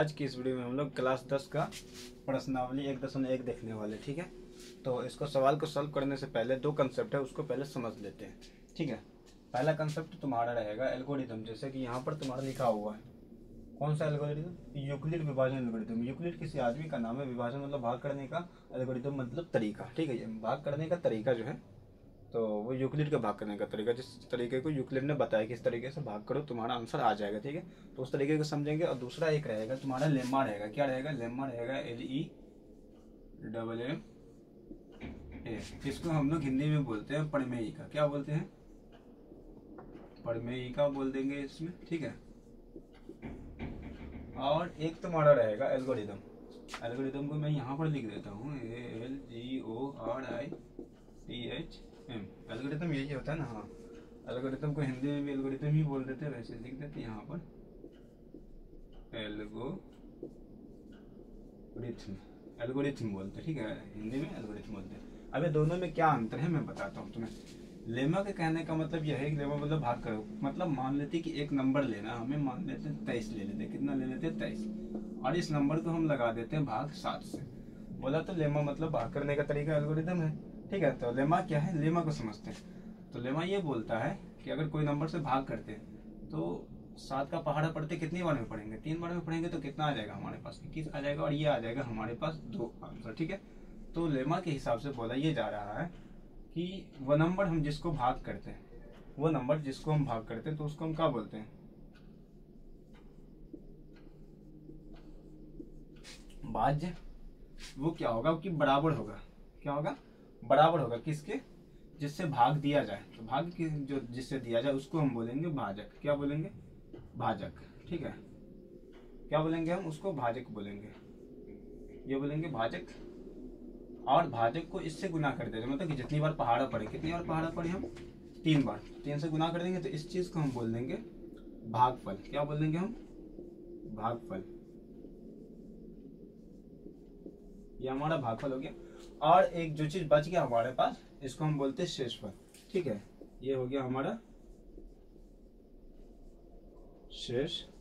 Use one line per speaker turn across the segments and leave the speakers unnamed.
आज की इस वीडियो में हम लोग क्लास 10 का प्रश्नावली 1.1 देखने वाले। ठीक है, तो इसको सवाल को सॉल्व करने से पहले दो कंसेप्ट है, उसको पहले समझ लेते हैं। ठीक है, पहला कंसेप्ट तुम्हारा रहेगा एल्गोरिथम। जैसे कि यहाँ पर तुम्हारा लिखा हुआ है, कौन सा एल्गोरिथम? यूक्लिड विभाजन एल्गोरिथम। यूक्लिड किसी आदमी का नाम है, विभाजन मतलब भाग करने का, एल्गोरिथम मतलब तरीका। ठीक है, ये भाग करने का तरीका जो है, तो वो यूक्लिड का भाग करने का तरीका, जिस तरीके को यूक्लिड ने बताया कि इस तरीके से भाग करो तुम्हारा आंसर आ जाएगा। ठीक है, तो उस तरीके को समझेंगे। और दूसरा एक रहेगा तुम्हारा लेम्मा रहेगा। क्या रहेगा? लेम्मा रहेगा, LEMMA। इसको हम लोग हिंदी में बोलते हैं प्रमेयिका। क्या बोलते हैं? प्रमेयिका बोल देंगे इसमें। ठीक है, और एक तुम्हारा रहेगा एल्गोरिदम। एल्गोरिदम को मैं यहाँ पर लिख देता हूँ, ALGORITHM। एल्गोरिथम यही होता है ना। हाँ, एल्गोरिथम को हिंदी में भी एल्गोरिथम ही बोल देते हैं, वैसे लिख देते यहाँ पर एल्गोरिथम। एल्गोरिथम बोलते हैं। ठीक है, हिंदी में एल्गोरिथम बोलते हैं। अब ये दोनों में क्या अंतर है मैं बताता हूँ तुम्हें। लेमा के कहने का मतलब यह है कि लेमा मतलब भाग करो। मतलब मान लेते कि एक नंबर लेना, हमें मान लेते हैं 23 ले लेते। कितना ले लेते हैं? 23। और इस नंबर को हम लगा देते हैं भाग 7 से। बोला तो लेमा मतलब भाग करने का तरीका एल्गोरिथम है। ठीक है, तो लेमा क्या है, लेमा को समझते हैं। तो लेमा ये बोलता है कि अगर कोई नंबर से भाग करते हैं तो 7 का पहाड़ा पढ़ते कितनी बार में पढ़ेंगे? 3 बार में पढ़ेंगे, तो कितना आ जाएगा हमारे पास? 21 आ जाएगा। और ये आ जाएगा हमारे पास 2 आंसर। ठीक है, तो लेमा के हिसाब से बोला ये जा रहा है कि वह नंबर हम जिसको भाग करते हैं, वो नंबर जिसको हम भाग करते हैं तो उसको हम क्या बोलते हैं? भाज्य। वो क्या होगा कि बराबर होगा। क्या होगा? बराबर होगा किसके? जिससे भाग दिया जाए। तो भाग की जो जिससे दिया जाए उसको हम बोलेंगे भाजक। क्या बोलेंगे? भाजक। ठीक है, क्या बोलेंगे हम उसको? भाजक बोलेंगे। ये बोलेंगे भाजक। और भाजक को इससे गुना कर देंगे, मतलब कि जितनी बार पहाड़ा पड़े, कितनी बार पहाड़ा पड़े हम? 3 बार। 3 से गुना कर देंगे तो इस चीज को हम बोल देंगे भागफल। क्या बोल देंगे हम? भागफल। ये हमारा भागफल हो गया। और एक जो चीज बच गया हमारे पास, इसको हम बोलते हैं शेषफल। ठीक है, ये हो गया हमारा शेषफल।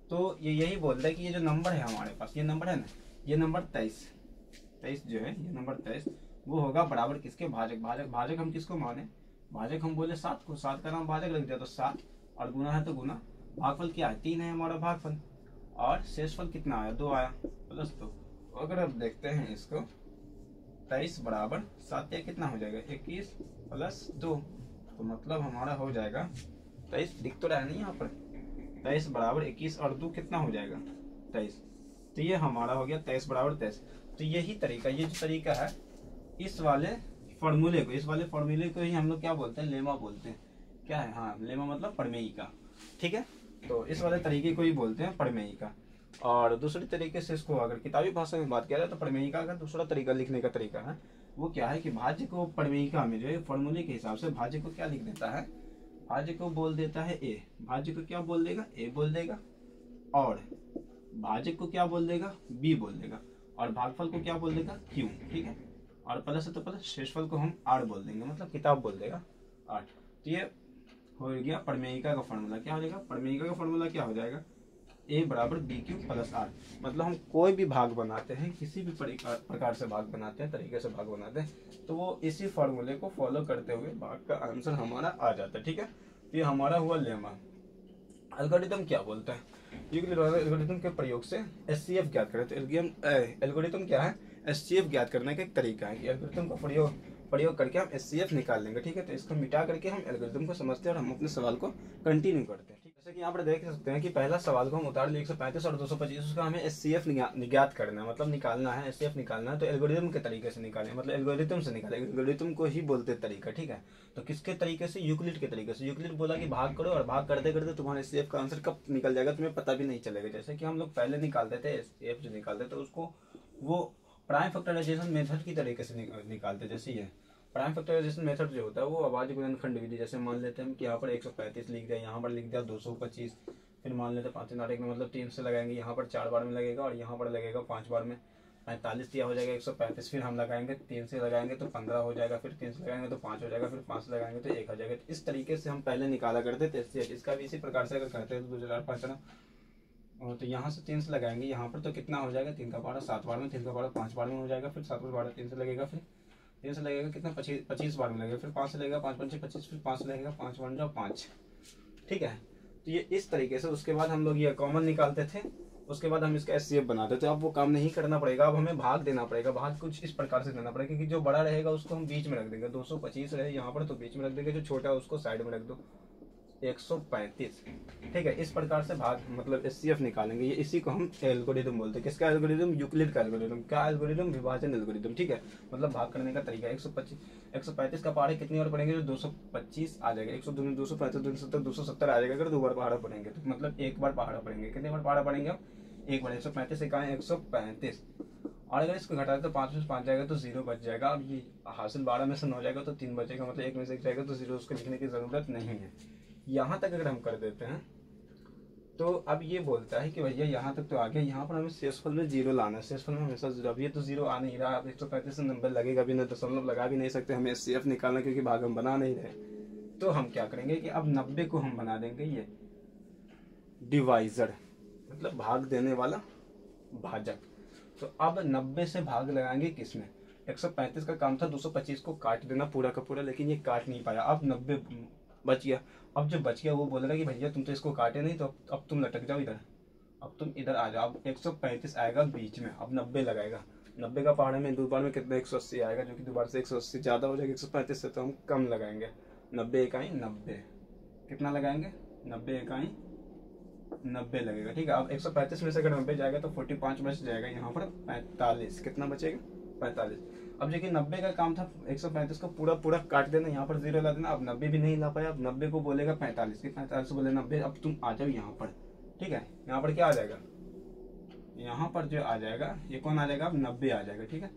तो ये यही बोलता है कि ये जो नंबर है हमारे पास, ये नंबर है ना, ये नंबर 23 जो है, ये नंबर 23 वो होगा बराबर किसके? भाजक। भाजक भाजक हम किसको माने? भाजक हम बोले 7 को। 7 का नाम भाजक लग दिया तो 7, और गुना है तो गुना। भागफल क्या है? 3 है हमारा भागफल। और शेषफल कितना आया? 2 आया, प्लस 2। अगर अब देखते हैं इसको, 23 बराबर 7 या कितना हो जाएगा? 21 प्लस 2। तो मतलब हमारा हो जाएगा 23। दिख तो रहा है नहीं यहाँ पर? 23 बराबर 21 और 2 कितना हो जाएगा? 23। तो ये हमारा हो गया 23 बराबर 23। तो यही तरीका, ये जो तरीका है, इस वाले फॉर्मूले को ही हम लोग क्या बोलते हैं? लेमा बोलते हैं। क्या है? हाँ, लेमा मतलब प्रमेयिका। ठीक है, तो इस वाले तरीके को ही बोलते हैं प्रमेयिका। और दूसरी तरीके से इसको अगर किताबी भाषा में बात किया जाए तो प्रमेयिका का दूसरा तरीका लिखने का तरीका है, वो क्या है कि भाज्य को प्रमेयिका में जो है फॉर्मूले के हिसाब से भाज्य को क्या लिख देता है? भाज्य को बोल देता है ए। भाज्य को क्या बोल देगा? ए बोल देगा। और भाजक को क्या बोल देगा? बी बोल देगा। और भागफल को क्या बोल देगा? क्यू। ठीक है, और प्लस है तो प्लस, शेषफल को हम आर बोल देंगे, मतलब किताब बोल देगा 8। तो ये हो गया प्रमेयिका का फॉर्मूला। क्या हो जाएगा? प्रमेयिका का फॉर्मूला क्या हो जाएगा? ए बराबर बी क्यू प्लस आर। मतलब हम कोई भी भाग बनाते हैं, किसी भी प्रकार से भाग बनाते हैं, तरीके से भाग बनाते हैं, तो वो इसी फॉर्मूले को फॉलो करते हुए भाग का आंसर हमारा आ जाता है। ठीक है, तो ये हमारा हुआ लेमा। एल्गोरिथम क्या बोलता है? एल्गोरिथम के प्रयोग से एचसीएफ ज्ञात करें। तो एल्गोरिथम क्या है? एचसीएफ ज्ञात करने का एक तरीका है कि एल्गोरिथम का प्रयोग करके हम एचसीएफ निकाल लेंगे। ठीक है, तो इसको मिटा करके हम एल्गोरिथम को समझते हैं और हम अपने सवाल को कंटिन्यू करते हैं। जैसे कि यहाँ पर देख सकते हैं कि पहला सवाल को हम उतार लिए 135 और 225, उसका हमें एचसीएफ ज्ञात करना है, मतलब निकालना है। एचसीएफ निकालना है तो एल्गोरिथम के तरीके से निकालें, मतलब एल्गोरिथम से निकालें। एल्गोरिथम को ही बोलते तरीका। ठीक है, तो किसके तरीके से? यूक्लिड के तरीके से। यूक्लिड बोला कि भाग करो, और भाग करते करते तुम्हारे एचसीएफ का आंसर कब निकल जाएगा तुम्हें पता भी नहीं चलेगा। जैसे कि हम लोग पहले निकालते थे एचसीएफ, जो निकालते थे उसको वो प्राइम फैक्टराइजेशन मेथड की तरीके से निकालते। जैसे ये प्राइम फैक्टराइजेशन मेथड जो होता है वो अभाज्य गुणनखंड विधि। जैसे मान लेते हैं कि यहाँ पर 135 लिख दिया, यहाँ पर लिख दिया 225, फिर मान लेते 5 में, मतलब 3 से लगाएंगे, यहाँ पर 4 बार में लगेगा और यहाँ पर लगेगा 5 बार में। 45 दिया हो जाएगा 135, फिर हम लगाएंगे 3 से लगाएंगे तो 15 हो जाएगा, फिर 3 से लगाएंगे तो 5 हो जाएगा, फिर 5 से लगाएंगे तो 1 हो जाएगा। तो इस तरीके से हम पहले निकाला करते थे। इसका भी इसी प्रकार से अगर करते हैं तो 2015 और तो यहाँ से 3 से लगाएंगे यहाँ पर, तो कितना हो जाएगा, 3 का पारा 7 बार में, 3 का पारा 5 बार में हो जाएगा, फिर 7 बार 3 से लगेगा, फिर 3 से लगेगा कितना 25 बार में लगेगा, फिर 5 से लगेगा 5 5 25, फिर 5 से लगेगा 5 1 5। ठीक है, तो ये इस तरीके से। उसके बाद हम लोग ये कॉमन निकालते थे, उसके बाद हम इसका एचसीएफ बनाते थे। अब वो काम नहीं करना पड़ेगा, अब हमें भाग देना पड़ेगा। भाग कुछ इस प्रकार से देना पड़ेगा, क्योंकि जो बड़ा रहेगा उसको हम बीच में रख देंगे, 225 रहे यहाँ पर तो बीच में रख देंगे, जो छोटा है उसको साइड में रख दो 135। ठीक है, इस प्रकार से भाग मतलब एचसीएफ निकालेंगे। ये इसी को हम एल्गोरिथम बोलते हैं। किसका एल्गोरिथम, यूक्लिड का एल्गोरिथम। क्या एल्गोरिथम, विभाजन एल्गोरिथम। ठीक है, मतलब भाग करने का तरीका। 135 का पहाड़ कितनी बार पढ़ेंगे, जो 225 आ जाएगा, 102 235 270 270 आ जाएगा। अगर 2 बार पहाड़ा पढ़ेंगे तो मतलब 1 बार पहाड़ा पढ़ेंगे। कितने बार पहाड़ा पढ़ेंगे हम, 1 बार। 135 से कहा 135, और अगर इसको घटा तो 5 में से 5 जाएगा तो 0 बच जाएगा। अब ये हासिल 12 में से 9 जाएगा तो 3 बचेगा, मतलब 1 में से 1 जाएगा तो 0, उसको लिखने की जरूरत नहीं है। यहाँ तक अगर हम कर देते हैं तो अब ये बोलता है कि भैया यहाँ तक तो आ गया, यहाँ पर हमें शेषफल में 0 लाना है। शेषफल में हमेशा 0, अब ये तो 0 आ नहीं रहा। अब 135 से नंबर लगेगा भी नहीं, दशमलव लगा भी नहीं सकते, हमें एचसीएफ निकालना, क्योंकि भाग हम बना नहीं रहे। तो हम क्या करेंगे कि अब 90 को हम बना देंगे ये डिवाइजर, मतलब भाग देने वाला भाजक। तो अब 90 से भाग लगाएंगे किसमें, 135 का काम था 225 को काट देना पूरा का पूरा, लेकिन ये काट नहीं पाया। अब 90 बच गया। अब जो बच गया वो बोलेगा कि भैया तुम तो इसको काटे नहीं, तो अब तुम लटक जाओ इधर, अब तुम इधर आ जाओ। अब 135 आएगा बीच में, अब 90 लगाएगा। 90 का पहाड़े में 2 बार में कितना 180 आएगा, जो कि 2 बार से 180 ज़्यादा हो जाएगा 135 से, तो हम कम लगाएंगे। 90 इकाई 90, कितना लगाएंगे, 90 इकाई 90 लगेगा। ठीक है, अब 135 में से अगर 90 जाएगा तो 45 बच जाएगा, यहाँ पर 45, कितना बचेगा 45। अब जो कि 90 का काम था 135 को पूरा पूरा काट देना, यहाँ पर 0 ला देना। अब 90 भी नहीं ला पाया, अब 90 को बोलेगा 45 की, 45 बोले 90। अब तुम आ जाओ यहाँ पर। ठीक है, यहाँ पर क्या आ जाएगा, यहाँ पर जो आ जाएगा ये कौन आ जाएगा, अब 90 आ जाएगा। ठीक है,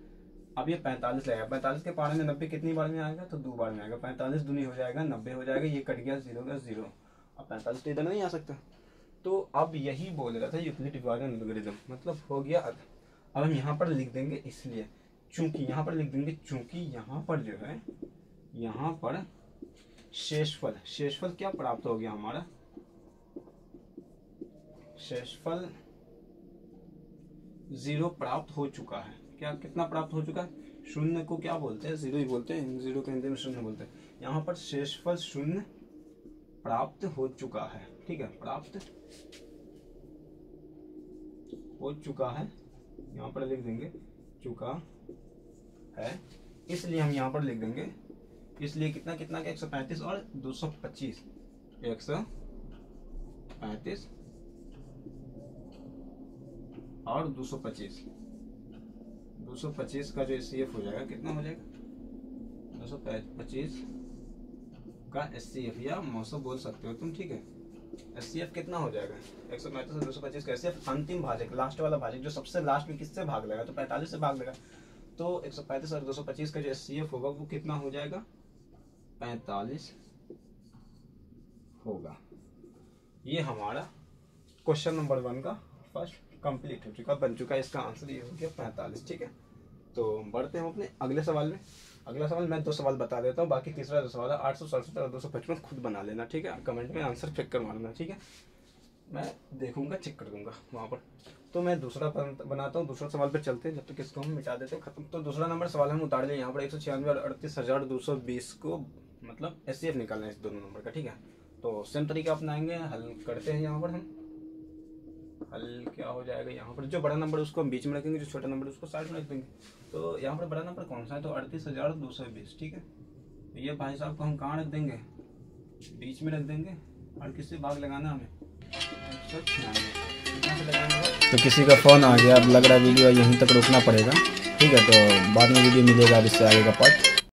अब ये 45 लगेगा। 45 के पहाड़े में 90 कितनी बार में आएगा, तो 2 बार में आएगा। 45 दूनी हो जाएगा 90 हो जाएगा, ये कट गया 0 का 0। अब 45 तो इधर नहीं आ सकता। तो अब यही बोल रहा था यूक्लिड विभाजन एल्गोरिथम, मतलब हो गया। अब हम यहाँ पर लिख देंगे इसलिए, चूंकि यहाँ पर लिख देंगे, चूंकि यहाँ पर जो है, यहाँ पर शेषफल क्या प्राप्त हो गया हमारा, शेषफल 0 प्राप्त हो चुका है। क्या, कितना प्राप्त हो चुका है, 0 को क्या बोलते हैं, 0 ही बोलते हैं, 0 के हिंदी में 0 बोलते हैं। यहाँ पर शेषफल 0 प्राप्त हो चुका है। ठीक है, प्राप्त हो चुका है, यहाँ पर लिख देंगे चुका है, इसलिए हम यहाँ पर लिख देंगे। इसलिए कितना कितना का 135 और 225, 135 और 225 का जो एचसीएफ हो जाएगा, कितना हो जाएगा 225 का एचसीएफ, या मौसम बोल सकते हो तुम। ठीक है, एचसीएफ कितना हो जाएगा 135 और 225 का एचसीएफ। अंतिम भाजक, लास्ट वाला भाजक, जो सबसे लास्ट में किससे भाग लेगा, तो 45 से भाग लेगा। तो 135 और 225 का जो एचसीएफ होगा वो कितना हो जाएगा, 45 होगा। ये हमारा क्वेश्चन नंबर 1 का फर्स्ट कंप्लीट हो चुका, बन चुका है। इसका आंसर ये हो गया 45। ठीक है, तो बढ़ते हैं अपने अगले सवाल में। अगला सवाल मैं 2 सवाल बता देता हूँ, बाकी तीसरा जो सवाल है 867 और 255 खुद बना लेना। ठीक है, कमेंट में आंसर चेक करवा लेना। ठीक है, मैं देखूंगा, चेक कर दूंगा वहाँ पर। तो मैं दूसरा बनाता हूँ, दूसरा सवाल पे चलते हैं, जब तक इसको हम मिटा देते हैं, खत्म। तो दूसरा नंबर सवाल हम उतार लिया यहाँ पर 196 और 38,220 को मतलब एचसीएफ निकालना है इस दोनों नंबर का। ठीक है, तो सेम तरीका अपनाएंगे, हल करते हैं। यहाँ पर हम हल क्या हो जाएगा, यहाँ पर जो बड़ा नंबर उसको हम बीच में रखेंगे, जो छोटा नंबर उसको साइड में रख देंगे। तो यहाँ पर बड़ा नंबर कौन सा है, तो 38,220। ठीक है, तो ये भाई साहब को हम कहाँ रख देंगे, बीच में रख देंगे। और किससे भाग लगाना हमें, 196। तो किसी का फोन आ गया, अब लग रहा है वीडियो यहीं तक रोकना पड़ेगा। ठीक है, तो बाद में वीडियो मिलेगा अब इससे आगे का पार्ट।